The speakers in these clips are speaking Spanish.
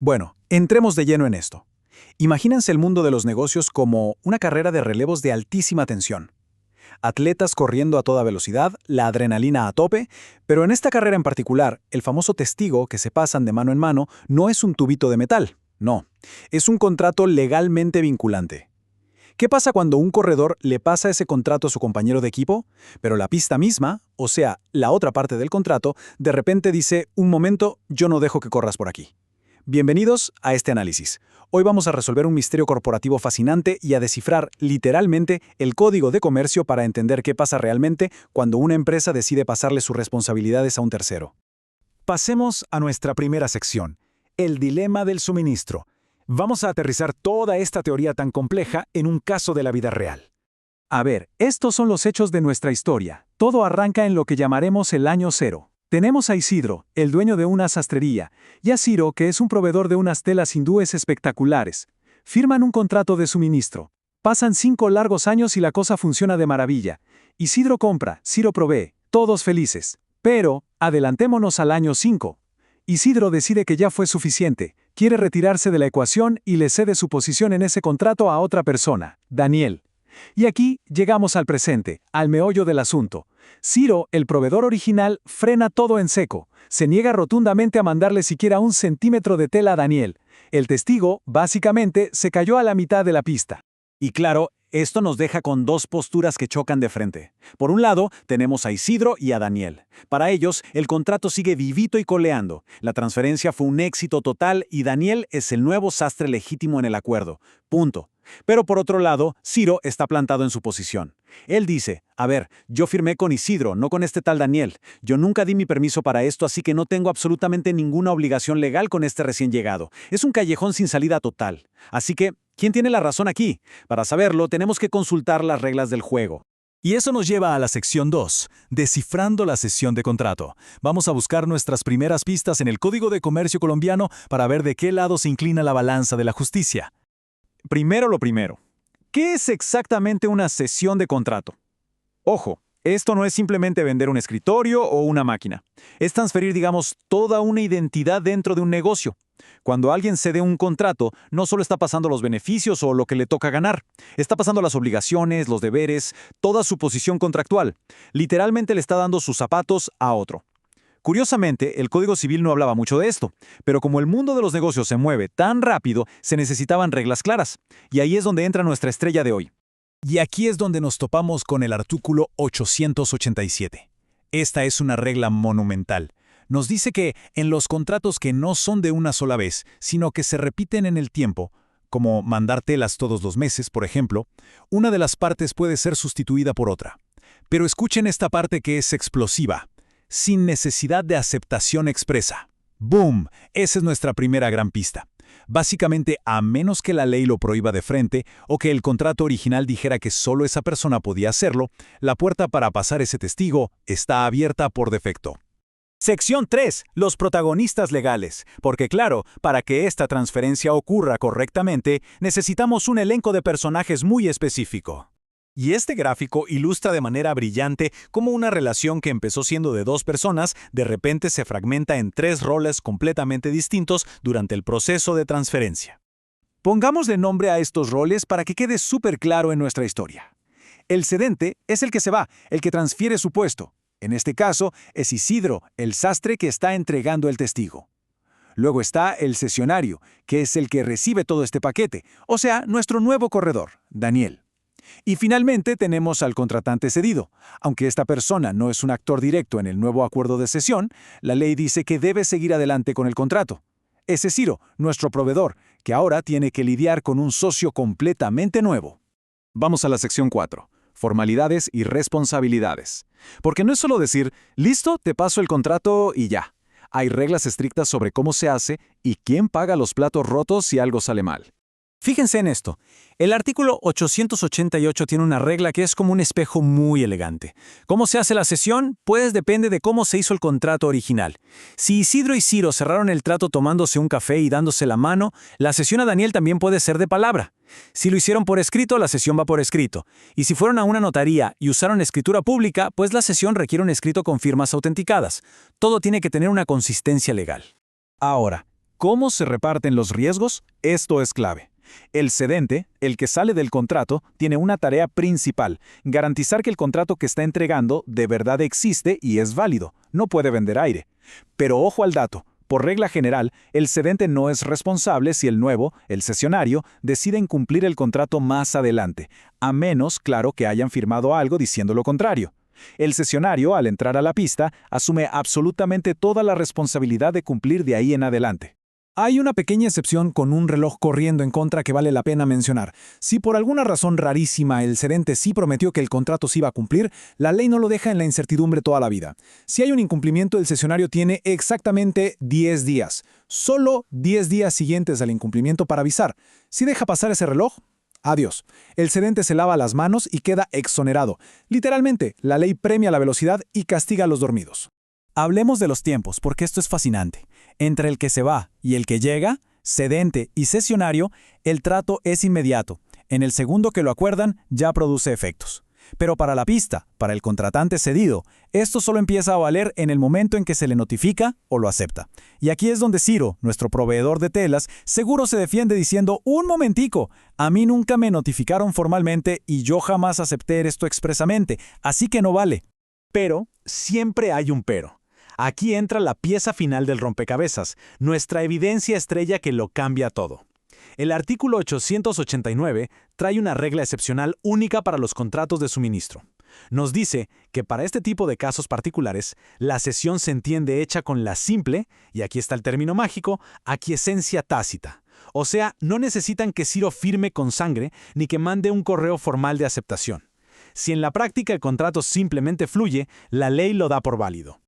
Bueno, entremos de lleno en esto. Imagínense el mundo de los negocios como una carrera de relevos de altísima tensión. Atletas corriendo a toda velocidad, la adrenalina a tope, pero en esta carrera en particular, el famoso testigo que se pasan de mano en mano no es un tubito de metal, no, es un contrato legalmente vinculante. ¿Qué pasa cuando un corredor le pasa ese contrato a su compañero de equipo, pero la pista misma, o sea, la otra parte del contrato, de repente dice, un momento, yo no dejo que corras por aquí? Bienvenidos a este análisis. Hoy vamos a resolver un misterio corporativo fascinante y a descifrar, literalmente, el código de comercio para entender qué pasa realmente cuando una empresa decide pasarle sus responsabilidades a un tercero. Pasemos a nuestra primera sección, el dilema del suministro. Vamos a aterrizar toda esta teoría tan compleja en un caso de la vida real. A ver, estos son los hechos de nuestra historia. Todo arranca en lo que llamaremos el año cero. Tenemos a Isidro, el dueño de una sastrería, y a Ciro, que es un proveedor de unas telas hindúes espectaculares. Firman un contrato de suministro. Pasan 5 largos años y la cosa funciona de maravilla. Isidro compra, Ciro provee, todos felices. Pero, adelantémonos al año 5. Isidro decide que ya fue suficiente, quiere retirarse de la ecuación y le cede su posición en ese contrato a otra persona, Daniel. Y aquí llegamos al presente, al meollo del asunto. Ciro, el proveedor original, frena todo en seco. Se niega rotundamente a mandarle siquiera un centímetro de tela a Daniel. El testigo, básicamente, se cayó a la mitad de la pista. Y claro, esto nos deja con dos posturas que chocan de frente. Por un lado, tenemos a Isidro y a Daniel. Para ellos, el contrato sigue vivito y coleando. La transferencia fue un éxito total y Daniel es el nuevo sastre legítimo en el acuerdo. Punto. Pero por otro lado, Ciro está plantado en su posición. Él dice, a ver, yo firmé con Isidro, no con este tal Daniel. Yo nunca di mi permiso para esto, así que no tengo absolutamente ninguna obligación legal con este recién llegado. Es un callejón sin salida total. Así que, ¿quién tiene la razón aquí? Para saberlo, tenemos que consultar las reglas del juego. Y eso nos lleva a la sección 2, descifrando la cesión de contrato. Vamos a buscar nuestras primeras pistas en el Código de Comercio colombiano para ver de qué lado se inclina la balanza de la justicia. Primero lo primero. ¿Qué es exactamente una cesión de contrato? Ojo, esto no es simplemente vender un escritorio o una máquina. Es transferir, digamos, toda una identidad dentro de un negocio. Cuando alguien cede un contrato, no solo está pasando los beneficios o lo que le toca ganar, está pasando las obligaciones, los deberes, toda su posición contractual. Literalmente le está dando sus zapatos a otro. Curiosamente, el Código Civil no hablaba mucho de esto, pero como el mundo de los negocios se mueve tan rápido, se necesitaban reglas claras. Y ahí es donde entra nuestra estrella de hoy. Y aquí es donde nos topamos con el artículo 887. Esta es una regla monumental. Nos dice que en los contratos que no son de una sola vez, sino que se repiten en el tiempo, como mandar telas todos los meses, por ejemplo, una de las partes puede ser sustituida por otra. Pero escuchen esta parte que es explosiva. Sin necesidad de aceptación expresa. ¡Boom! Esa es nuestra primera gran pista. Básicamente, a menos que la ley lo prohíba de frente o que el contrato original dijera que solo esa persona podía hacerlo, la puerta para pasar ese testigo está abierta por defecto. Sección 3. Los protagonistas legales. Porque claro, para que esta transferencia ocurra correctamente, necesitamos un elenco de personajes muy específico. Y este gráfico ilustra de manera brillante cómo una relación que empezó siendo de 2 personas de repente se fragmenta en 3 roles completamente distintos durante el proceso de transferencia. Pongámosle nombre a estos roles para que quede súper claro en nuestra historia. El cedente es el que se va, el que transfiere su puesto. En este caso, es Isidro, el sastre que está entregando el testigo. Luego está el cesionario, que es el que recibe todo este paquete, o sea, nuestro nuevo corredor, Daniel. Y finalmente tenemos al contratante cedido. Aunque esta persona no es un actor directo en el nuevo acuerdo de cesión, la ley dice que debe seguir adelante con el contrato. Ese es Ciro, nuestro proveedor, que ahora tiene que lidiar con un socio completamente nuevo. Vamos a la sección 4. Formalidades y responsabilidades. Porque no es solo decir, listo, te paso el contrato y ya. Hay reglas estrictas sobre cómo se hace y quién paga los platos rotos si algo sale mal. Fíjense en esto. El artículo 888 tiene una regla que es como un espejo muy elegante. ¿Cómo se hace la cesión? Pues depende de cómo se hizo el contrato original. Si Isidro y Ciro cerraron el trato tomándose un café y dándose la mano, la cesión a Daniel también puede ser de palabra. Si lo hicieron por escrito, la cesión va por escrito. Y si fueron a una notaría y usaron escritura pública, pues la cesión requiere un escrito con firmas autenticadas. Todo tiene que tener una consistencia legal. Ahora, ¿Cómo se reparten los riesgos? Esto es clave. El cedente, el que sale del contrato, tiene una tarea principal: garantizar que el contrato que está entregando de verdad existe y es válido. No puede vender aire. Pero ojo al dato. Por regla general, el cedente no es responsable si el nuevo, el cesionario, decide incumplir el contrato más adelante, a menos, claro, que hayan firmado algo diciendo lo contrario. El cesionario, al entrar a la pista, asume absolutamente toda la responsabilidad de cumplir de ahí en adelante. Hay una pequeña excepción con un reloj corriendo en contra que vale la pena mencionar. Si por alguna razón rarísima el cedente sí prometió que el contrato se iba a cumplir, la ley no lo deja en la incertidumbre toda la vida. Si hay un incumplimiento, el cesionario tiene exactamente 10 días. Solo 10 días siguientes al incumplimiento para avisar. Si deja pasar ese reloj, adiós. El cedente se lava las manos y queda exonerado. Literalmente, la ley premia la velocidad y castiga a los dormidos. Hablemos de los tiempos, porque esto es fascinante. Entre el que se va y el que llega, cedente y cesionario, el trato es inmediato. En el segundo que lo acuerdan, ya produce efectos. Pero para la pista, para el contratante cedido, esto solo empieza a valer en el momento en que se le notifica o lo acepta. Y aquí es donde Ciro, nuestro proveedor de telas, seguro se defiende diciendo: ¡un momentico! A mí nunca me notificaron formalmente y yo jamás acepté esto expresamente, así que no vale. Pero siempre hay un pero. Aquí entra la pieza final del rompecabezas, nuestra evidencia estrella que lo cambia todo. El artículo 889 trae una regla excepcional única para los contratos de suministro. Nos dice que para este tipo de casos particulares, la cesión se entiende hecha con la simple, y aquí está el término mágico, aquiescencia tácita. O sea, no necesitan que Ciro firme con sangre ni que mande un correo formal de aceptación. Si en la práctica el contrato simplemente fluye, la ley lo da por válido.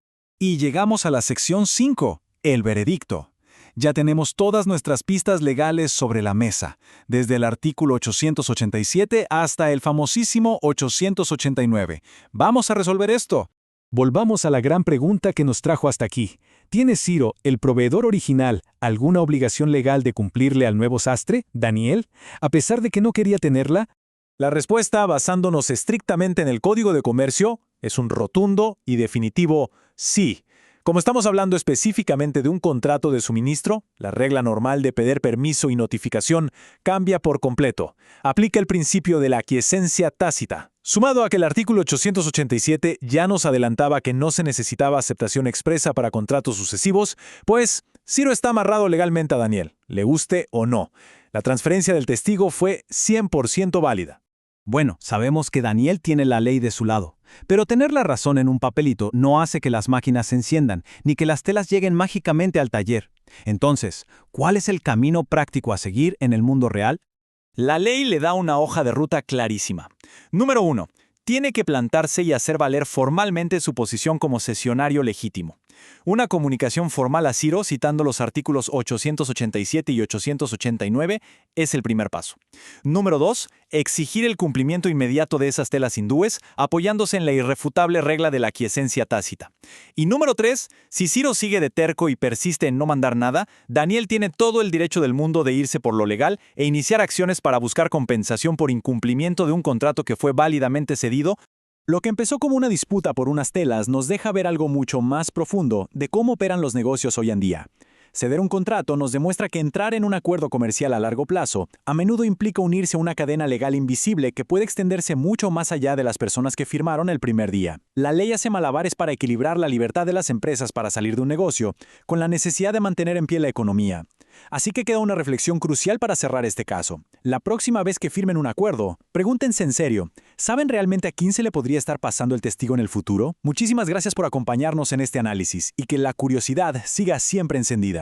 Y llegamos a la sección 5, el veredicto. Ya tenemos todas nuestras pistas legales sobre la mesa, desde el artículo 887 hasta el famosísimo 889. Vamos a resolver esto. Volvamos a la gran pregunta que nos trajo hasta aquí. ¿Tiene Ciro, el proveedor original, alguna obligación legal de cumplirle al nuevo sastre, Daniel, a pesar de que no quería tenerla? La respuesta, basándonos estrictamente en el Código de Comercio, es un rotundo y definitivo sí. Como estamos hablando específicamente de un contrato de suministro, la regla normal de pedir permiso y notificación cambia por completo. Aplica el principio de la aquiescencia tácita. Sumado a que el artículo 887 ya nos adelantaba que no se necesitaba aceptación expresa para contratos sucesivos, pues Ciro está amarrado legalmente a Daniel, le guste o no. La transferencia del testigo fue 100% válida. Bueno, sabemos que Daniel tiene la ley de su lado, pero tener la razón en un papelito no hace que las máquinas se enciendan, ni que las telas lleguen mágicamente al taller. Entonces, ¿cuál es el camino práctico a seguir en el mundo real? La ley le da una hoja de ruta clarísima. Número 1. Tiene que plantarse y hacer valer formalmente su posición como cesionario legítimo. Una comunicación formal a Ciro, citando los artículos 887 y 889, es el primer paso. Número 2. Exigir el cumplimiento inmediato de esas telas hindúes, apoyándose en la irrefutable regla de la aquiescencia tácita. Y número 3. Si Ciro sigue de terco y persiste en no mandar nada, Daniel tiene todo el derecho del mundo de irse por lo legal e iniciar acciones para buscar compensación por incumplimiento de un contrato que fue válidamente cedido. Lo que empezó como una disputa por unas telas nos deja ver algo mucho más profundo de cómo operan los negocios hoy en día. Ceder un contrato nos demuestra que entrar en un acuerdo comercial a largo plazo a menudo implica unirse a una cadena legal invisible que puede extenderse mucho más allá de las personas que firmaron el primer día. La ley hace malabares para equilibrar la libertad de las empresas para salir de un negocio con la necesidad de mantener en pie la economía. Así que queda una reflexión crucial para cerrar este caso. La próxima vez que firmen un acuerdo, pregúntense en serio, ¿saben realmente a quién se le podría estar pasando el testigo en el futuro? Muchísimas gracias por acompañarnos en este análisis y que la curiosidad siga siempre encendida.